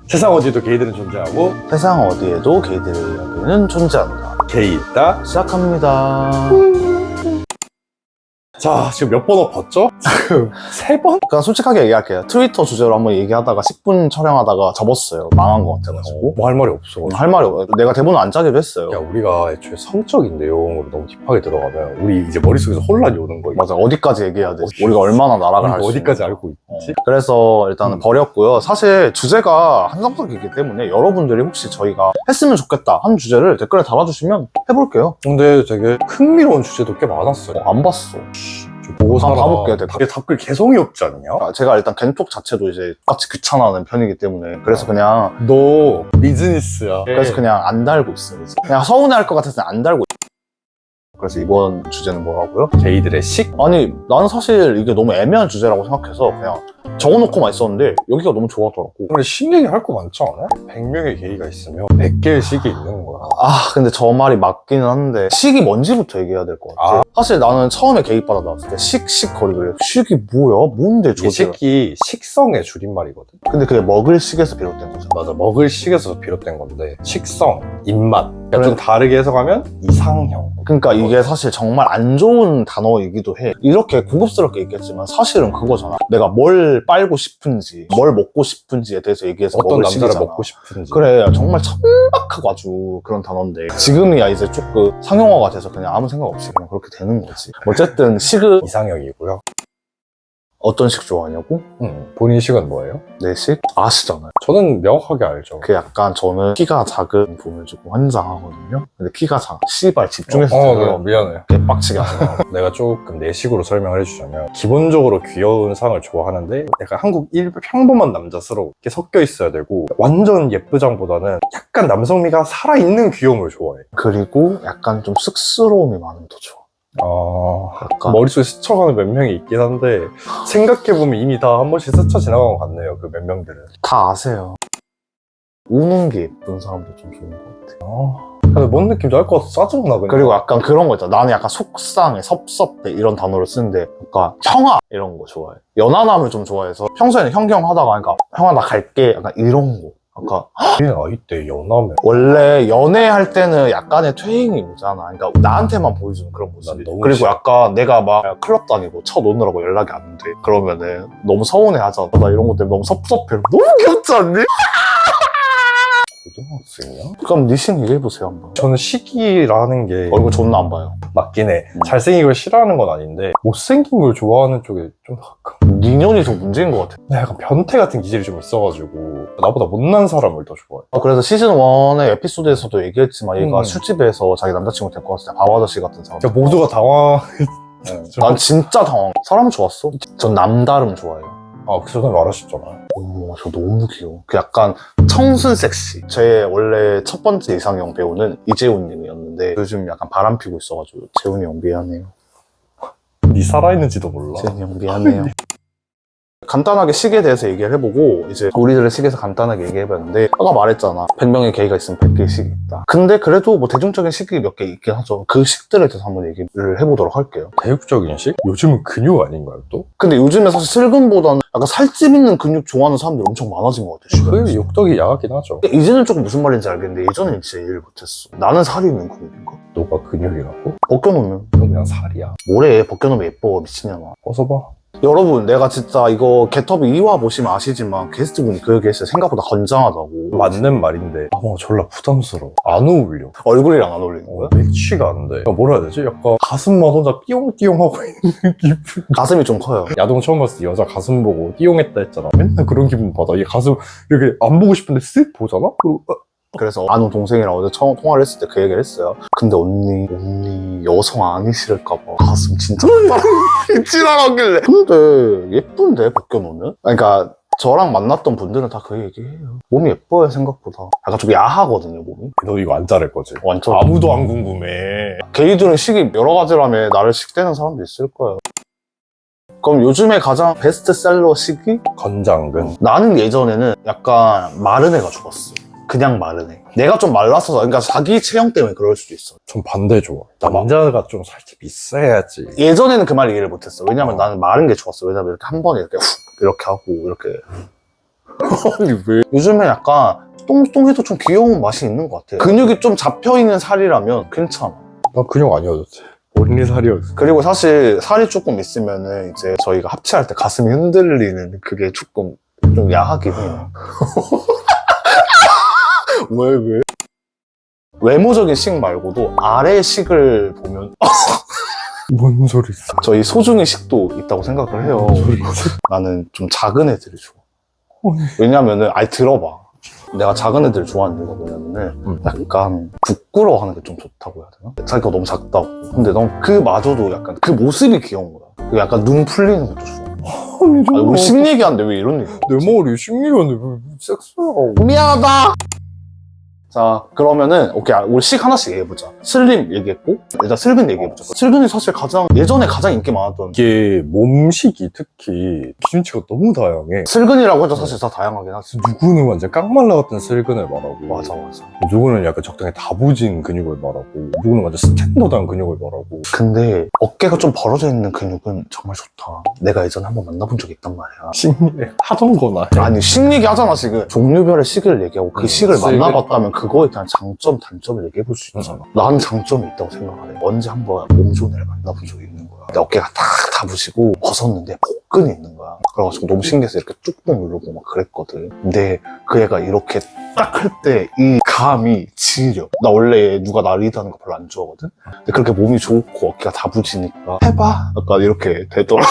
세상 어디에도 게이들은 존재하고 세상 어디에도 게이들의 이야기는 존재한다. 게이 있다. 시작합니다. 자, 지금 몇 번 엎었죠? 지금 3번? 그러니까 솔직하게 얘기할게요. 트위터 주제로 한번 얘기하다가 10분 촬영하다가 접었어요. 망한 것 같아가지고. 뭐 할 말이 없어. 할 말이 없어요. 내가 대본을 안 짜기로 했어요. 야, 우리가 애초에 성적인 내용으로 너무 딥하게 들어가면 우리 이제 머릿속에서 혼란이 오는 거야. 맞아. 어디까지 얘기해야 돼? 우리가 얼마나 나락을 할 수 어디까지 있는지. 알고 있지? 그래서 일단은 버렸고요. 사실 주제가 한정적이기 때문에 여러분들이 혹시 저희가 했으면 좋겠다 하는 주제를 댓글에 달아주시면 해볼게요. 근데 되게 흥미로운 주제도 꽤 많았어요. 안 봤어. 좀 보고 한번 살아. 봐볼게요, 댓글. 이게 댓글 개성이 없지 않냐? 제가 일단 겐톡 자체도 이제 똑같이 귀찮아하는 편이기 때문에 그래서 그냥 너 비즈니스야. 그래서 그냥 안 달고 있어요. 이제. 그냥 서운해할 것 같아서 안 달고 있어요. 그래서 이번 주제는 뭐라고요? 게이들의 식? 아니 나는 사실 이게 너무 애매한 주제라고 생각해서 그냥 적어놓고만 있었는데 여기가 너무 좋아하더라고. 근데 식 얘기 할 거 많지 않아? 100명의 게이가 있으면 100개의 식이 있는 거야. 아 근데 저 말이 맞기는 한데 식이 뭔지부터 얘기해야 될 것 같아. 사실 나는 처음에 게이바다 나왔을 때 식거리를 식이 뭐야? 뭔데 이게 조지가? 식이 식성의 줄임말이거든. 근데 그게 먹을 식에서 비롯된 거잖아. 맞아, 먹을 식에서 비롯된 건데 식성, 입맛. 그러니까 그래. 좀 다르게 해석하면 이상형. 그러니까 이게 사실 정말 안 좋은 단어이기도 해. 이렇게 고급스럽게 얘기했지만 사실은 그거잖아. 내가 뭘 빨고 싶은지, 뭘 먹고 싶은지에 대해서 얘기해서 어떤 먹을 남자를 식이잖아. 먹고 싶은지. 그래, 정말 천박하고 아주 그런 단어인데 지금이야 이제 조금 상용화가 돼서 그냥 아무 생각 없이 그냥 그렇게 되는 거지. 어쨌든 식은 이상형이고요. 어떤 식 좋아하냐고? 본인 식은 뭐예요? 내 식? 아시잖아요. 저는 명확하게 알죠. 그 약간 저는 키가 작은 분을 조금 환장하거든요. 근데 키가 작아. 씨발 집중해서 미안해. 개빡치게 하잖아. 내가 조금 내 식으로 설명을 해주자면 기본적으로 귀여운 상을 좋아하는데 약간 한국 평범한 남자스럽게 섞여 있어야 되고 완전 예쁘장보다는 약간 남성미가 살아있는 귀여움을 좋아해. 그리고 약간 좀 쑥스러움이 많으면 더 좋아. 약간 머릿속에 스쳐가는 몇 명이 있긴 한데 생각해보면 이미 다 한 번씩 스쳐 지나간 것 같네요. 그 몇 명들은. 다 아세요. 우는 게 예쁜 사람도 좀 좋은 것 같아. 근데 뭔 느낌인지 알 것 같아. 짜증나 그냥. 그리고 약간 그런 거 있잖아. 나는 약간 속상해, 섭섭해 이런 단어를 쓰는데 약간 형아 이런 거 좋아해. 연하남을 좀 좋아해서 평소에는 형형 하다가 그러니까 형아 나 갈게 약간 이런 거. 그러니까 얘 나이 때 연하면 원래 연애할 때는 약간의 퇴행이 오잖아. 그러니까 나한테만 보여주는 그런 모습이. 난 너무 그리고 싫어. 약간 내가 막 클럽 다니고 쳐 노느라고 연락이 안 돼. 그러면은 너무 서운해 하잖아. 나 이런 것 때문에 너무 섭섭해. 너무 귀엽지 않니? 고등학생이야? 그럼 네 신 얘기해보세요 한번. 저는 시기라는 게 얼굴 존나 안 봐요. 맞긴 해. 잘생긴 걸 싫어하는 건 아닌데 못생긴 걸 좋아하는 쪽에 좀 가끔 니년이 더 문제인 것 같아. 약간 변태 같은 기질이 좀 있어가지고 나보다 못난 사람을 더 좋아해. 그래서 시즌 1의 에피소드에서도 얘기했지만 얘가 음. 술집에서 자기 남자친구 데리고 왔을 때 밥 아저씨 같은 사람. 진짜 모두가 당황. 난 진짜 당황. 사람 좋았어. 전 남다름 좋아해요. 그 전에 말하셨잖아요. 오, 저 너무 귀여워. 그 약간 청순 섹시. 제 원래 첫 번째 이상형 배우는 이재훈 님이었는데 요즘 약간 바람 피고 있어가지고 재훈이 형 미안해요. 네 살아있는지도 몰라. 재훈이 형 미안해요. 간단하게 식에 대해서 얘기를 해보고 이제 우리들의 식에서 간단하게 얘기해봤는데 아까 말했잖아 100명의 게이가 있으면 100개의 식이 있다. 근데 그래도 뭐 대중적인 식이 몇 개 있긴 하죠. 그 식들에 대해서 한번 얘기를 해보도록 할게요. 대육적인 식? 요즘은 근육 아닌가요 또? 근데 요즘에 사실 슬금보다는 약간 살집 있는 근육 좋아하는 사람들이 엄청 많아진 것 같아. 그 육덕이 야하긴 하죠. 이제는 조금 무슨 말인지 알겠는데 예전에는 진짜 이해를 못했어. 나는 살이 있는 근육인가? 너가 근육이라고? 벗겨놓으면 너 그냥 살이야. 뭐래 벗겨놓으면 예뻐 미친년아. 벗어봐. 여러분 내가 진짜 이거 개터비 2화 보시면 아시지만 게스트분이 그 얘기했어요. 생각보다 건장하다고. 맞는 말인데 졸라 부담스러워. 안 어울려. 얼굴이랑 안 어울리는 거야? 매치가 안 돼. 뭐라 해야 되지? 약간 가슴만 혼자 띠용띠용 하고 있는 기분. 가슴이 좀 커요. 야동 처음 봤을 때 여자 가슴 보고 띠용했다 했잖아. 맨날 그런 기분 받아. 얘 가슴 이렇게 안 보고 싶은데 쓱 보잖아? 그리고 그래서 아는 동생이랑 어제 처음 통화를 했을 때 그 얘기를 했어요. 근데 언니 여성 아니 싫을까봐 가슴 진짜 지랄하길래. 근데 예쁜데 벗겨놓으면? 그러니까 저랑 만났던 분들은 다 그 얘기해요. 몸이 예뻐요 생각보다. 약간 좀 야하거든요 몸이. 너 이거 안 자를 거지? 완전 아무도 안 궁금해. 게이들은 식이 여러 가지라며 나를 식대는 사람도 있을 거예요. 그럼 요즘에 가장 베스트셀러 식이? 건장근. 나는 예전에는 약간 마른 애가 좋았어. 그냥 마른 애. 내가 좀 말랐어서 그러니까 자기 체형 때문에 그럴 수도 있어. 전 반대 좋아. 남자가 좀 살집 있어야지. 예전에는 그 말 이해를 못했어. 왜냐면 나는 마른 게 좋았어. 왜냐면 이렇게 한 번에 이렇게 훅 이렇게 하고 이렇게 아니 왜? 요즘에 약간 똥똥해도 좀 귀여운 맛이 있는 것 같아. 근육이 좀 잡혀있는 살이라면 괜찮아. 나 근육 아니어도 돼. 언니 살이었어. 그리고 사실 살이 조금 있으면은 이제 저희가 합체할 때 가슴이 흔들리는 그게 조금 좀 야하긴 해요. 왜? 외모적인 식 말고도 아래 식을 보면 뭔 소리 있어? 저희 소중의 식도 있다고 생각을 해요. 나는 좀 작은 애들이 좋아. 왜냐면은 아니 들어봐. 내가 작은 애들 좋아하는 이유가 뭐냐면은 약간 부끄러워하는 게 좀 좋다고 해야 되나? 자기가 너무 작다고. 근데 넌 그마저도 약간 그 모습이 귀여운 거야. 그리고 약간 눈 풀리는 것도 좋아. 아니 아니, 우리 식 얘기하는데 왜 이런 얘기? 내 머리 식리언데 왜 섹스하고. 미안하다. 자 그러면은 오케이 우리 식 하나씩 얘기해보자. 슬림 얘기했고 일단 슬근 얘기해보자. 슬근이 사실 예전에 가장 인기 많았던 이게 몸식이 특히 기준치가 너무 다양해. 슬근이라고 해도 사실 다 다양하긴 하지. 누구는 완전 깡말라 같은 슬근을 말하고, 맞아. 누구는 약간 적당히 다부진 근육을 말하고, 누구는 완전 스탠더드한 근육을 말하고. 근데 어깨가 좀 벌어져 있는 근육은 정말 좋다. 내가 예전에 한번 만나본 적이 있단 말이야. 식리에 하던 거나 해. 아니 식 얘기하잖아 지금. 종류별의 식을 얘기하고 그 식을 식을 만나봤다면 그거에 대한 장점, 단점을 얘기해볼 수 있잖아. 나는 장점이 있다고 생각하네. 언제 한번 몸존을 만나본 적이 있는 거야. 내 어깨가 탁 다부시고 벗었는데 복근이 있는 거야. 그래가지고 너무 신기해서 이렇게 쭉쭉 누르고 막 그랬거든. 근데 그 애가 이렇게 딱 할 때 이 감이 지려. 나 원래 누가 나 리드하는 거 별로 안 좋아하거든? 근데 그렇게 몸이 좋고 어깨가 다부지니까 해봐! 약간 이렇게 되더라.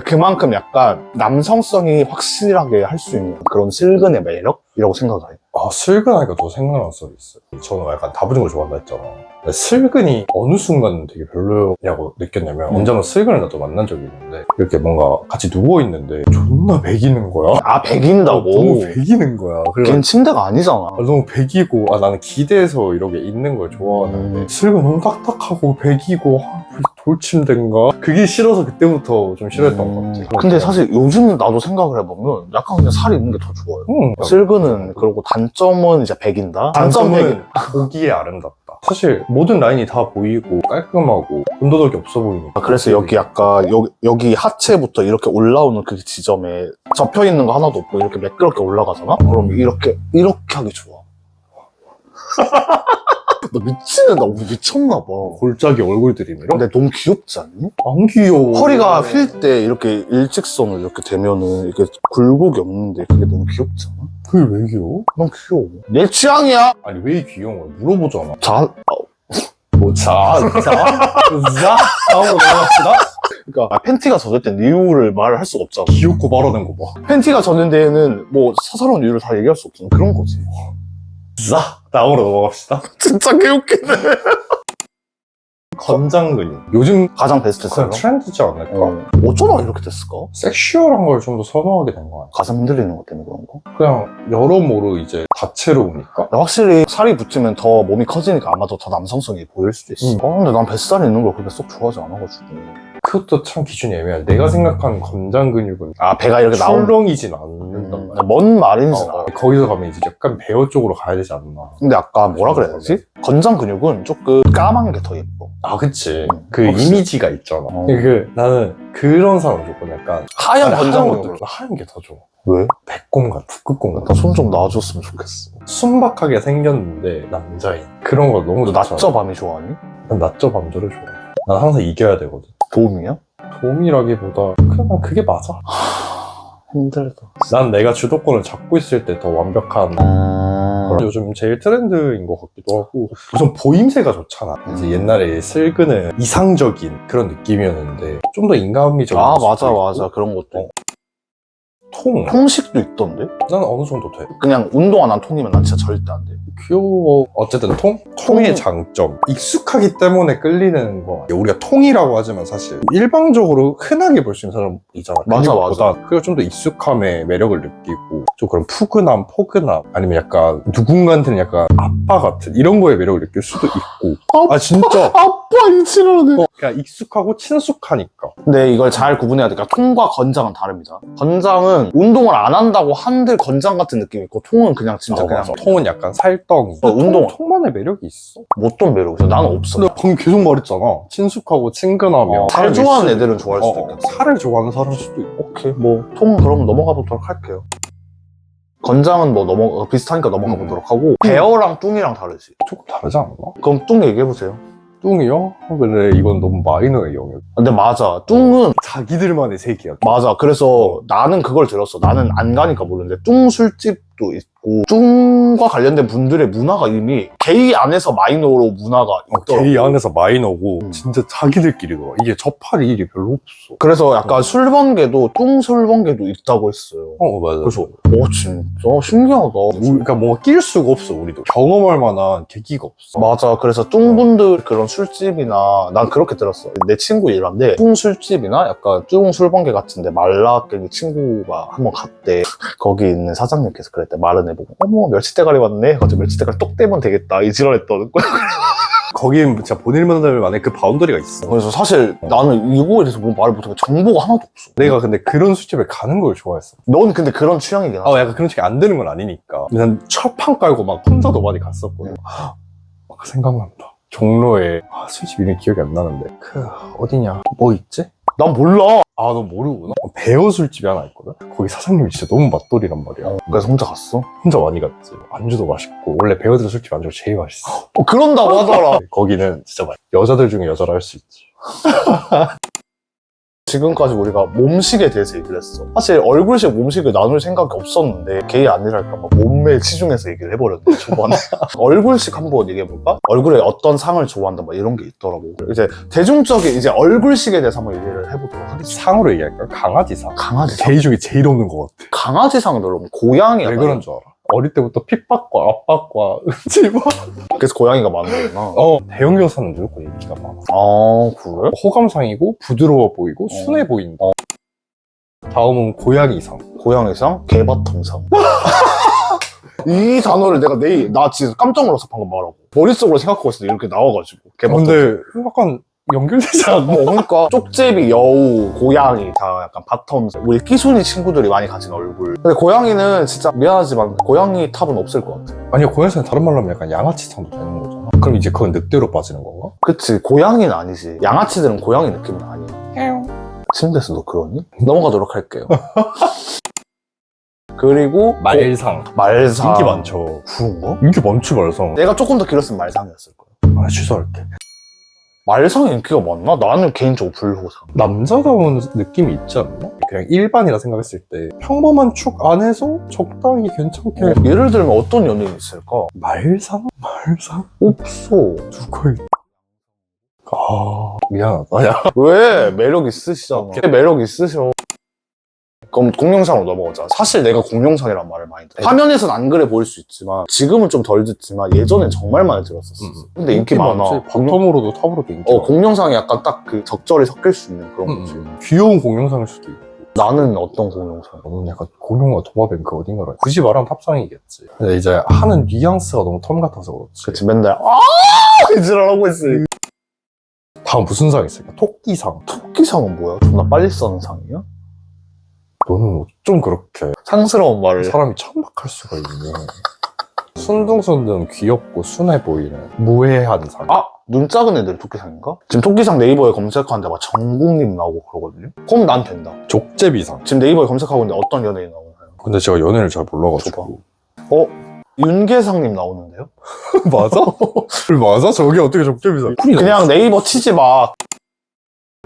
그만큼 약간 남성성이 확실하게 할 수 있는 그런 슬근의 매력이라고 생각을 해. 아, 슬근하니까 더 생각난 썰이 있어요. 저는 약간 다부진 걸 좋아한다 했잖아. 근데 슬근이 어느 순간 되게 별로냐고 느꼈냐면, 언젠가 슬근을 나도 만난 적이 있는데, 이렇게 뭔가 같이 누워있는데 존나 배기는 거야. 아, 배긴다고? 너무 배기는 거야. 걔는 침대가 아니잖아. 너무 배기고, 나는 기대서 이렇게 있는 걸 좋아하는데, 슬근 너무 딱딱하고 배기고, 돌침대인가? 그게 싫어서 그때부터 좀 싫어했던 것 같아. 근데 사실 요즘 나도 생각을 해보면 약간 그냥 살이 있는 게 더 좋아요. 슬근은 그리고 단점은 이제 배긴다. 단점은 보기에 아름답다. 사실 모든 라인이 다 보이고 깔끔하고 군더더기 없어 보이니까. 그래서 여기 약간 여기 하체부터 이렇게 올라오는 그 지점에 접혀 있는 거 하나도 없고 이렇게 매끄럽게 올라가잖아? 그럼 이렇게 하기 좋아. 너 미치겠다. 우리 미쳤나봐. 골짜기 얼굴 들이밀어? 근데 너무 귀엽지 않니? 안 귀여워. 허리가 휠 때 이렇게 일직선을 이렇게 되면은 이게 굴곡이 없는데 그게 너무 귀엽지 않아? 그게 왜 귀여워? 너무 귀여워. 내 취향이야! 아니 왜 귀여운 거야? 물어보잖아. 뭐 다음으로 넘어갑시다. 그러니까 팬티가 젖을 땐 이유를 말을 할 수가 없잖아. 귀엽고 말하는 거 봐. 팬티가 젖는 데에는 뭐 사사로운 이유를 다 얘기할 수 없잖아. 그런 거지. 다음으로 넘어갑시다. 진짜 개웃기네. 건장 근육. 요즘 가장 베스트셀러? 트렌드지 않을까? 어쩌다 이렇게 됐을까? 섹슈얼한 걸 좀 더 선호하게 된 거 아니야? 가슴 흔들리는 것 때문에 그런 거? 그냥 여러모로 이제 다채로우니까. 확실히 살이 붙으면 더 몸이 커지니까 아마도 더 남성성이 보일 수도 있어. 근데 난 뱃살이 있는 걸 그렇게 썩 좋아하지 않아가지고. 그것도 참 기준이 애매해. 내가 생각하는 건장 근육은 배가 이렇게 나오는 출렁이진 않는단 말이야. 뭔 말인지 알아. 거기서 가면 이제 약간 배어 쪽으로 가야 되지 않나. 근데 아까 뭐라 그래야 되지? 건장 근육은 조금 까만 게 더 예뻐. 그치. 그 확실히. 이미지가 있잖아. 나는 그런 사람 좋거든. 약간 하얀 건장 것들. 근육. 하얀 게 더 좋아. 왜? 백곰과 북극곰 나 같은. 손 좀 놔줬으면 좋겠어. 순박하게 생겼는데 남자인. 그런 거 너무 너 좋잖아. 낮저 밤이 좋아하니? 난 낮저 밤저를 좋아해. 난 항상 이겨야 되거든. 도움이야? 도움이라기보다 그냥 그게 맞아. 힘들다. 난 내가 주도권을 잡고 있을 때 더 완벽한 요즘 제일 트렌드인 것 같기도 하고, 우선 보임새가 좋잖아. 이제 옛날에 슬근은 이상적인 그런 느낌이었는데 좀 더 인간미적인 모습도 맞아. 있고, 그런 것도. 통식도 있던데? 난 어느 정도 돼. 그냥 운동 안 한 통이면 난 진짜 절대 안 돼. 귀여워. 어쨌든 통의 장점. 익숙하기 때문에 끌리는 거. 우리가 통이라고 하지만 사실 일방적으로 흔하게 볼 수 있는 사람이잖아. 맞아. 그리고 좀 더 익숙함의 매력을 느끼고, 좀 그런 푸근함, 포근함, 아니면 약간 누군가한테는 약간 아빠 같은 이런 거에 매력을 느낄 수도 있고. 진짜. 아빠 이치라네. 그냥 익숙하고 친숙하니까. 근데 이걸 잘 구분해야 돼. 그러니까 통과 건장은 다릅니다. 건장은 운동을 안 한다고 한들 건장 같은 느낌이 있고, 통은 그냥 진짜 그냥 맞아. 통은 약간 살덩이. 통만의 매력이 있어. 어떤 매력이죠? 나는 없어. 근데 방금 계속 말했잖아. 친숙하고 친근하며. 살 좋아하는 애들은 좋아할 수도 있겠다. 살을 좋아하는 사람 수도 있고. 오케이, 뭐 통 그럼 넘어가 보도록 할게요. 건장은 뭐 비슷하니까 넘어가 보도록 하고 베어랑 뚱이랑 다르지. 조금 다르지 않나? 그럼 뚱 얘기해보세요. 뚱이요? 근데 이건 너무 마이너의 영역. 근데 맞아. 뚱은 자기들만의 세계야. 맞아. 그래서 나는 그걸 들었어. 나는 안 가니까 모르는데 뚱 술집도 있고 뚱과 관련된 분들의 문화가 이미 게이 안에서 마이너로 문화가 있더라고. 게이 안에서 마이너고 진짜 자기들끼리더라. 이게 접할 일이 별로 없어. 그래서 약간 술번개도 뚱 술번개도 있다고 했어요. 맞아. 그래서 진짜 신기하다. 그러니까 뭔가 낄 수가 없어. 우리도 경험할 만한 계기가 없어. 맞아. 그래서 뚱분들 그런 술집이나 난 그렇게 들었어. 내 친구 일화인데 뚱 술집이나 약간 뚱 술번개 같은데 말라깽이 친구가 한번 갔대. 거기 있는 사장님께서 그랬대. 마른 애 보고 어머 멸치대가리 왔네. 해가지고 멸치대가리 똑 떼면 되겠다. 이 지랄했다는 거야. 거긴 진짜 본인만의 그 바운더리가 있어. 그래서 사실 나는 이거에 대해서 뭐 말을 못하고 정보가 하나도 없어. 내가 근데 그런 술집에 가는 걸 좋아했어. 넌 근데 그런 취향이긴 하지. 약간 그런 식이 안 되는 건 아니니까. 난 철판 깔고 막 혼자도 많이 갔었거든. 막 생각난다. 종로에 술집 이름이 기억이 안 나는데 어디냐? 뭐 있지? 난 몰라. 너 모르구나. 배어 술집이 하나 있거든. 거기 사장님이 진짜 너무 맛돌이란 말이야. 그래서 혼자 갔어? 혼자 많이 갔지. 안주도 맛있고 원래 배어들 술집 안주가 제일 맛있어. 그런다고 하더라. 거기는 진짜 여자들 중에 여자라 할 수 있지. 지금까지 우리가 몸식에 대해서 얘기를 했어. 사실 얼굴식, 몸식을 나눌 생각이 없었는데 게이 아니랄까봐 몸매 치중해서 얘기를 해버렸네 초반에. 얼굴식 한번 얘기해볼까? 얼굴에 어떤 상을 좋아한다 막 이런 게 있더라고. 이제 대중적인 이제 얼굴식에 대해서 한번 얘기를 해보도록 하겠습니다. 상으로 얘기할까? 강아지상. 강아지상? 게이 중에 제일 없는 것 같아. 강아지상은 그럼 고양이야? 왜 그런 줄 알아? 어릴 때부터 핍박과 압박과 음지박. 그래서 고양이가 많은 거구나. 대형 여사는 무조건 인기가 많아. 아 그래? 호감상이고 부드러워 보이고 순해 보인다. 다음은 고양이상. 고양이상? 개바텀상. 이 단어를 내가 나 진짜 깜짝 놀라서 방금 말하고 머릿속으로 생각하고 있었는데 이렇게 나와가지고 개바텀. 근데 약간 연결되지 않나? 그러니까 쪽제비, 여우, 고양이 다 약간 바텀. 우리 끼순이 친구들이 많이 가진 얼굴. 근데 고양이는 진짜 미안하지만 고양이 탑은 없을 것 같아. 아니요, 고양이상은 다른 말로 하면 약간 양아치상도 되는 거잖아. 그럼 이제 그건 늑대로 빠지는 건가? 그치, 고양이는 아니지. 양아치들은 고양이 느낌은 아니야. 침대에서 너 그러니? 넘어가도록 할게요. 그리고 말상. 말상. 인기 많죠. 그런가? 인기 많지, 말상. 내가 조금 더 길었으면 말상이었을 거야. 취소할게. 말상이 인기가 많나? 나는 개인적으로 불호상. 남자다운 느낌이 있지 않나? 그냥 일반이라 생각했을 때 평범한 축 안에서 적당히 괜찮게. 예를 들면 어떤 연예인이 있을까? 말상? 말상? 없어. 누가 미안하다. 야. 왜? 매력 있으시잖아. 매력 있으셔. 그럼 공룡상으로 넘어가자. 사실 내가 공룡상이란 말을 많이 들어. 화면에선 안 그래 보일 수 있지만 지금은 좀 덜 듣지만 예전엔 정말 많이 들었었어. 근데 인기 많아. 바텀으로도 탑으로도 인기 많아. 공룡상이 약간 딱 그 적절히 섞일 수 있는 그런 거지. 귀여운 공룡상일 수도 있고. 나는 어떤 공룡상? 너는 약간 공룡과 도마뱀 그 어딘가로 굳이 말하면 탑상이겠지. 근데 이제 하는 뉘앙스가 너무 텀 같아서 그렇지. 그치, 맨날 이지랄하고 있어. 다음 무슨 상 있을까? 토끼상. 토끼상은 뭐야? 존나 빨리 써는 상이야? 너는 좀 그렇게 상스러운 말을. 사람이 천박할 수가 있네. 순둥순둥 귀엽고 순해 보이는 무해한 상. 눈 작은 애들이 토끼상인가? 지금 토끼상 네이버에 검색하는데 막 정국님 나오고 그러거든요? 그럼 난 된다. 족제비상. 지금 네이버에 검색하고 있는데 어떤 연예인 나오나요? 근데 제가 연애를 잘 몰라가지고. 윤계상님 나오는데요? 맞아? 맞아? 저게 어떻게 족제비상? 그냥 네이버 치지 마.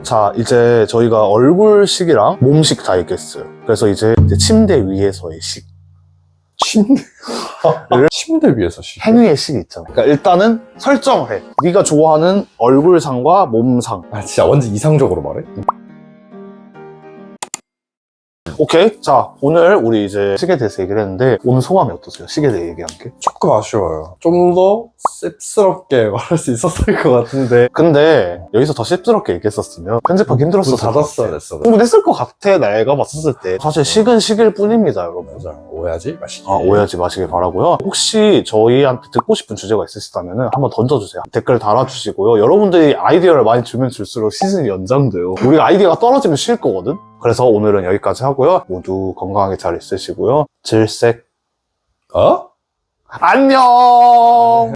자, 이제 저희가 얼굴식이랑 몸식 다 얘기했어요. 그래서 이제 침대 위에서의 식. 침대? 침대 위에서 식. 행위의 식이 있잖아. 그러니까 일단은 설정을 해. 네가 좋아하는 얼굴상과 몸상. 진짜 완전 이상적으로 말해? 오케이. 자, 오늘 우리 이제 식에 대해서 얘기를 했는데 오늘 소감이 어떠세요? 식에 대해 얘기한 게? 조금 아쉬워요. 좀 더 씁스럽게 말할 수 있었을 것 같은데. 근데 여기서 더 씹스럽게 얘기했었으면 편집하기 힘들었을 것 같아. 닫았어야 됐어. 충분했을 것 같아. 내가 봤었을 때. 사실 식은 식일 뿐입니다, 여러분. 맞아. 오해하지 마시기. 오해하지 마시길 바라고요. 혹시 저희한테 듣고 싶은 주제가 있으시다면 한번 던져주세요. 댓글 달아주시고요. 여러분들이 아이디어를 많이 주면 줄수록 시즌이 연장돼요. 우리가 아이디어가 떨어지면 쉴 거거든? 그래서 오늘은 여기까지 하고요. 모두 건강하게 잘 있으시고요. 질색. 어? 안녕!